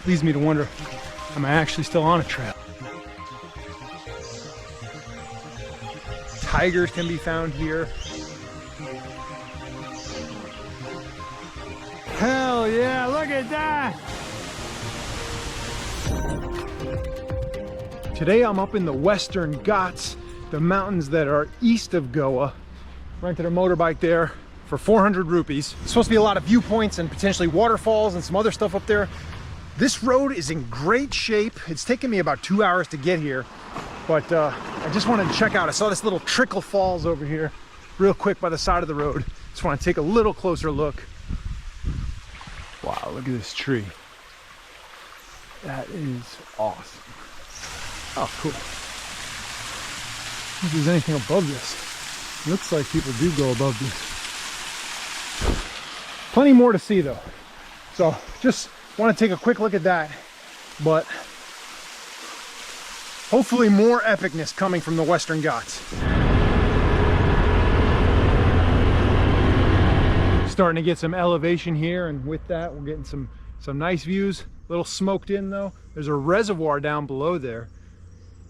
leads me to wonder, am I actually still on a trail? Tigers can be found here. Hell yeah, look at that! Today I'm up in the Western Ghats, the mountains that are east of Goa. Rented a motorbike there for 400 rupees. It's supposed to be a lot of viewpoints and potentially waterfalls and some other stuff up there. This road is in great shape. It's taken me about 2 hours to get here, but I just wanted to check out. I saw this little trickle falls over here real quick by the side of the road. Just want to take a little closer look. Wow, look at this tree. That is awesome. Oh, cool. If there's anything above this. Looks like people do go above this. Plenty more to see though. So just want to take a quick look at that. But hopefully more epicness coming from the Western Ghats. Starting to get some elevation here, and with that we're getting some nice views. A little smoked in though. There's a reservoir down below there.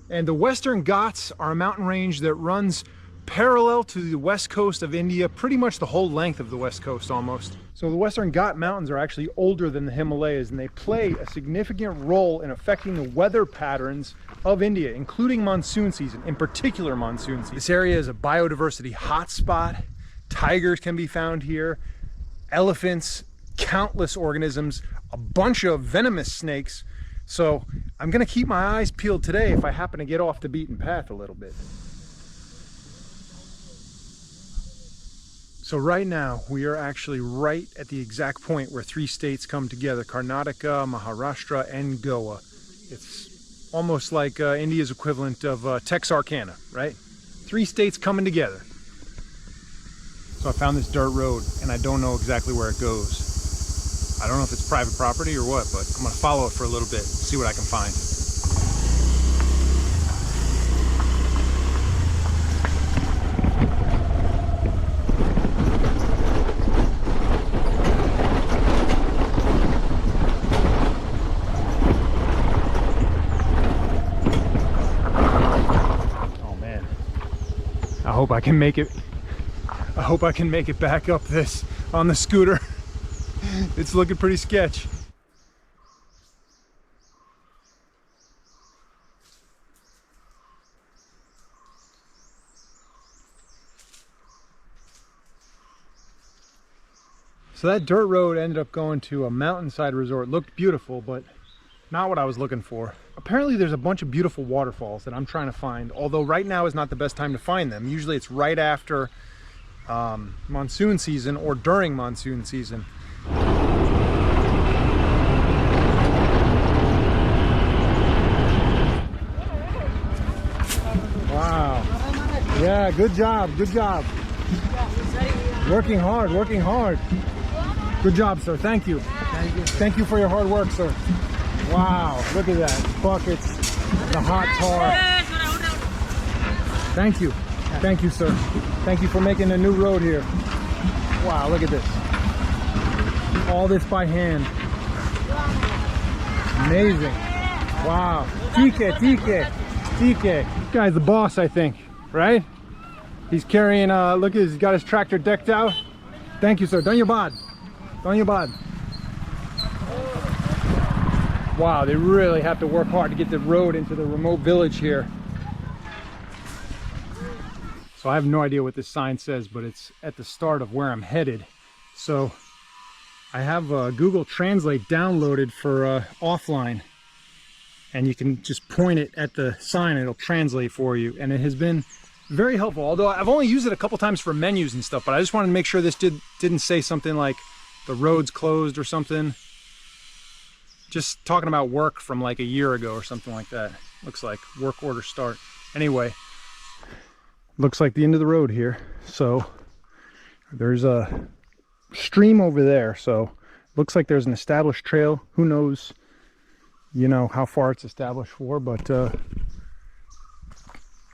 And the Western Ghats are a mountain range that runs parallel to the west coast of India, pretty much the whole length of the west coast almost. So the Western Ghat mountains are actually older than the Himalayas, and they play a significant role in affecting the weather patterns of India, including monsoon season, in particular monsoon season. This area is a biodiversity hotspot. Tigers can be found here, elephants, countless organisms, a bunch of venomous snakes. So I'm gonna keep my eyes peeled today if I happen to get off the beaten path a little bit. So right now we are actually right at the exact point where three states come together: Karnataka, Maharashtra, and Goa. It's almost like India's equivalent of Texarkana, right? Three states coming together. So I found this dirt road and I don't know exactly where it goes. I don't know if it's private property or what, but I'm gonna follow it for a little bit, see what I can find. Oh man, I hope I can make it. I hope I can make it back up this on the scooter. It's looking pretty sketch. So that dirt road ended up going to a mountainside resort. Looked beautiful, but not what I was looking for. Apparently there's a bunch of beautiful waterfalls that I'm trying to find, although right now is not the best time to find them. Usually it's right after monsoon season or during monsoon season. Wow. Yeah, good job, good job. Working hard, working hard. Good job, sir. Thank you. Thank you. Thank you for your hard work, sir. Wow, look at that. Buckets, the hot tar. Thank you. Thank you, sir. Thank you for making a new road here. Wow, look at this. All this by hand. Amazing. Wow. TK, TK, TK. This guy's the boss, I think, right? He's carrying, look at this, he's got his tractor decked out. Thank you, sir. Dhanyabad. Dhanyabad. Wow, they really have to work hard to get the road into the remote village here. So I have no idea what this sign says, but it's at the start of where I'm headed. So I have Google Translate downloaded for offline, and you can just point it at the sign and it'll translate for you. And it has been very helpful, although I've only used it a couple times for menus and stuff, but I just wanted to make sure this didn't say something like the road's closed or something. Just talking about work from like a year ago or something like that. Looks like work order start. Anyway, looks like the end of the road here. So there's a stream over there. So looks like there's an established trail. Who knows, you know, how far it's established for, but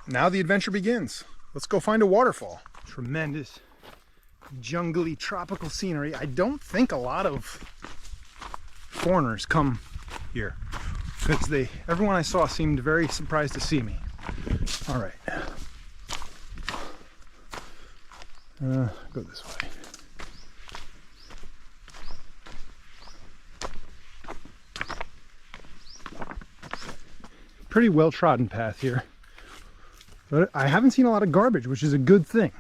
now the adventure begins. Let's go find a waterfall. Tremendous jungly tropical scenery. I don't think a lot of foreigners come here, because everyone I saw seemed very surprised to see me. All right, go this way. Pretty well-trodden path here, but I haven't seen a lot of garbage, which is a good thing.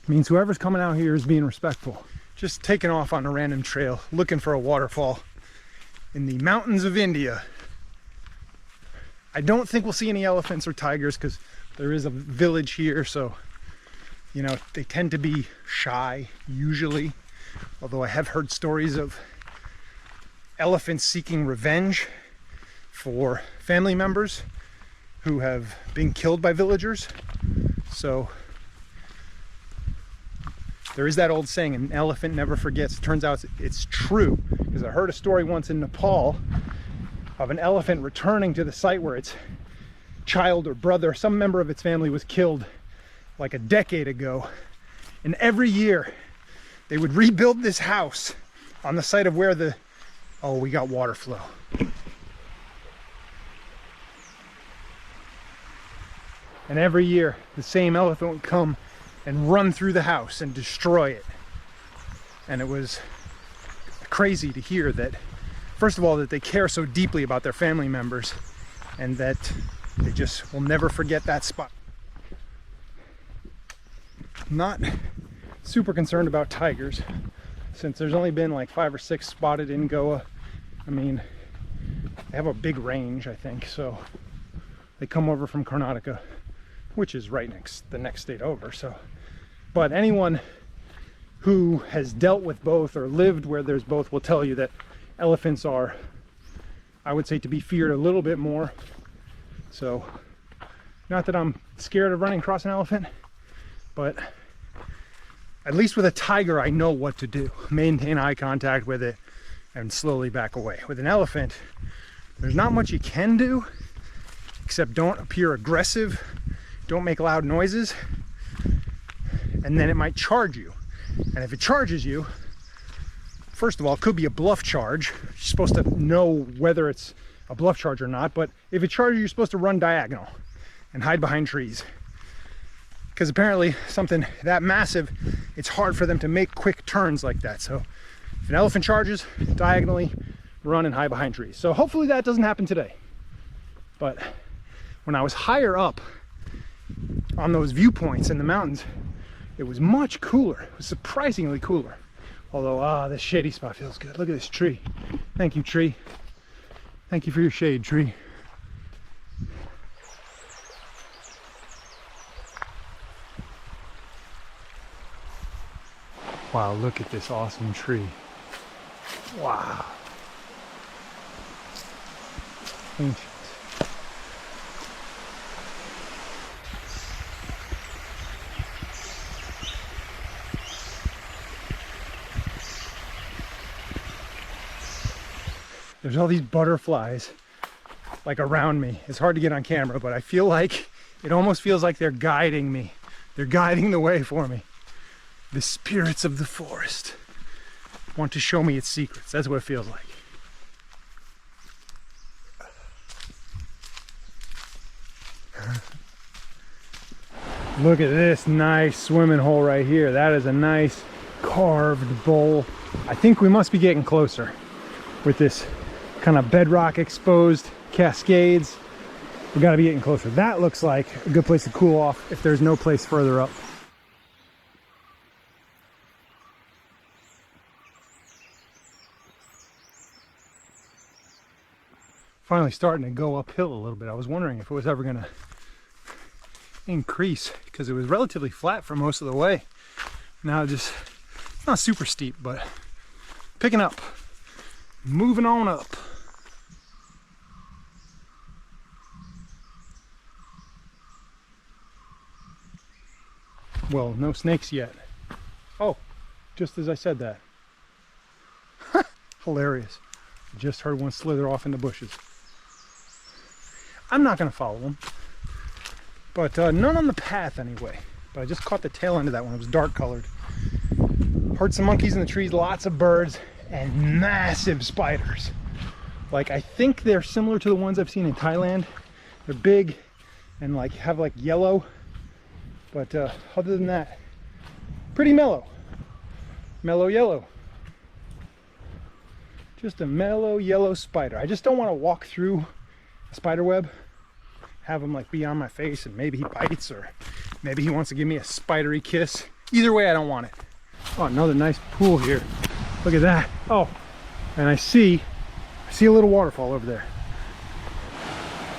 It means whoever's coming out here is being respectful. Just taking off on a random trail, looking for a waterfall in the mountains of India. I don't think we'll see any elephants or tigers because there is a village here, so you know, they tend to be shy usually, although I have heard stories of elephants seeking revenge for family members who have been killed by villagers. So there is that old saying, an elephant never forgets. It turns out it's true, because I heard a story once in Nepal of an elephant returning to the site where its child or brother, some member of its family, was killed like a decade ago. And every year they would rebuild this house on the site of where we got water flow. And every year the same elephant would come and run through the house and destroy it. And it was crazy to hear that, first of all, that they care so deeply about their family members, and that they just will never forget that spot. Not super concerned about tigers, since there's only been like 5 or 6 spotted in Goa. I mean, they have a big range, I think, so they come over from Karnataka, which is right the next state over. So, but anyone who has dealt with both or lived where there's both will tell you that elephants are, I would say, to be feared a little bit more. So, not that I'm scared of running across an elephant, but at least with a tiger, I know what to do. Maintain eye contact with it and slowly back away. With an elephant, there's not much you can do, except don't appear aggressive, don't make loud noises, and then it might charge you. And if it charges you, first of all, it could be a bluff charge. You're supposed to know whether it's a bluff charge or not, but if it charges you, you're supposed to run diagonal and hide behind trees. Because apparently something that massive, it's hard for them to make quick turns like that. So if an elephant charges, diagonally run and hide behind trees. So hopefully that doesn't happen today. But when I was higher up on those viewpoints in the mountains, it was much cooler. It was surprisingly cooler. Although, this shady spot feels good. Look at this tree. Thank you, tree. Thank you for your shade, tree. Wow, look at this awesome tree. Wow. Ancient. There's all these butterflies like around me. It's hard to get on camera, but I feel like, it almost feels like they're guiding me. They're guiding the way for me. The spirits of the forest want to show me its secrets. That's what it feels like. Look at this nice swimming hole right here. That is a nice carved bowl. I think we must be getting closer with this kind of bedrock exposed cascades. We got to be getting closer. That looks like a good place to cool off if there's no place further up. Finally starting to go uphill a little bit. I was wondering if it was ever going to increase, because it was relatively flat for most of the way. Now just not super steep, but picking up, moving on up. Well, no snakes yet. Oh, just as I said that. Hilarious. I just heard one slither off in the bushes. I'm not going to follow them, but none on the path anyway. But I just caught the tail end of that one. It was dark colored. Heard some monkeys in the trees, lots of birds, and massive spiders. Like, I think they're similar to the ones I've seen in Thailand. They're big and like have like yellow, but other than that, pretty mellow. Mellow yellow. Just a mellow yellow spider. I just don't want to walk through a spider web, have him like be on my face, and maybe he bites, or maybe he wants to give me a spidery kiss. Either way, I don't want it. Oh, another nice pool here. Look at that. Oh, and I see a little waterfall over there.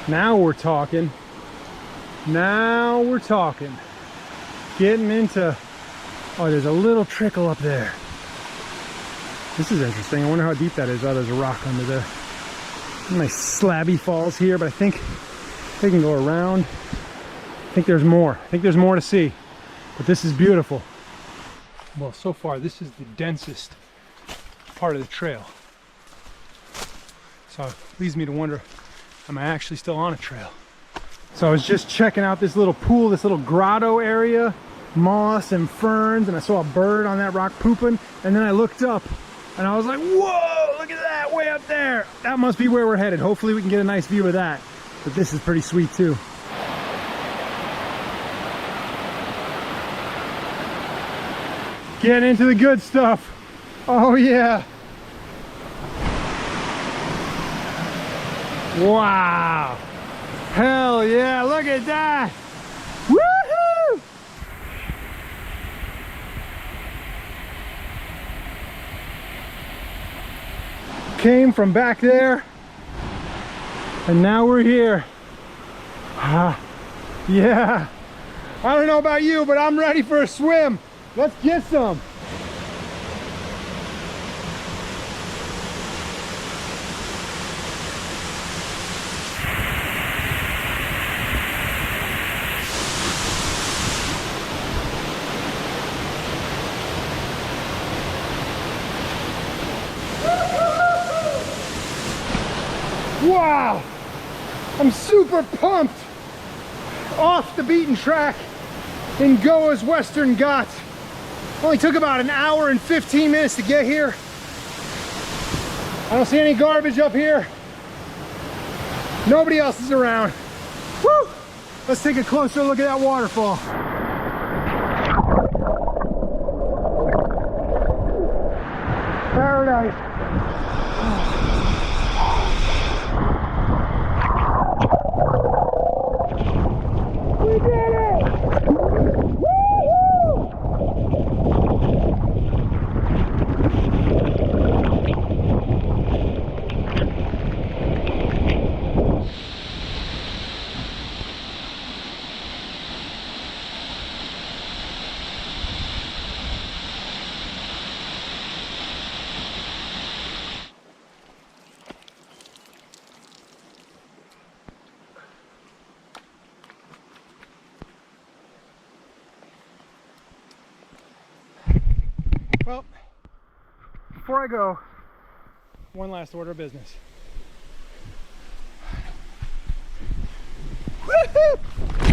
Now we're talking. Now we're talking. Getting into, oh, there's a little trickle up there. This is interesting. I wonder how deep that is. Oh, there's a rock under there. Nice slabby falls here, but I think they can go around. I think there's more. I think there's more to see, but this is beautiful. Well, so far this is the densest part of the trail. So it leads me to wonder, am I actually still on a trail? So I was just checking out this little pool, this little grotto area, moss and ferns, and I saw a bird on that rock pooping, and then I looked up and I was like, whoa, look at that way up there. That must be where we're headed. Hopefully we can get a nice view of that. But this is pretty sweet too. Getting into the good stuff. Oh yeah. Wow. Hell yeah, look at that. Woohoo! Came from back there, and now we're here. Yeah. I don't know about you, but I'm ready for a swim. Let's get some. Wow, I'm super pumped. Off the beaten track in Goa's Western Ghats. Only took about an hour and 15 minutes to get here. I don't see any garbage up here. Nobody else is around. Woo! Let's take a closer look at that waterfall. Paradise. We did it! Woo-hoo! Well, before I go, one last order of business. Woohoo!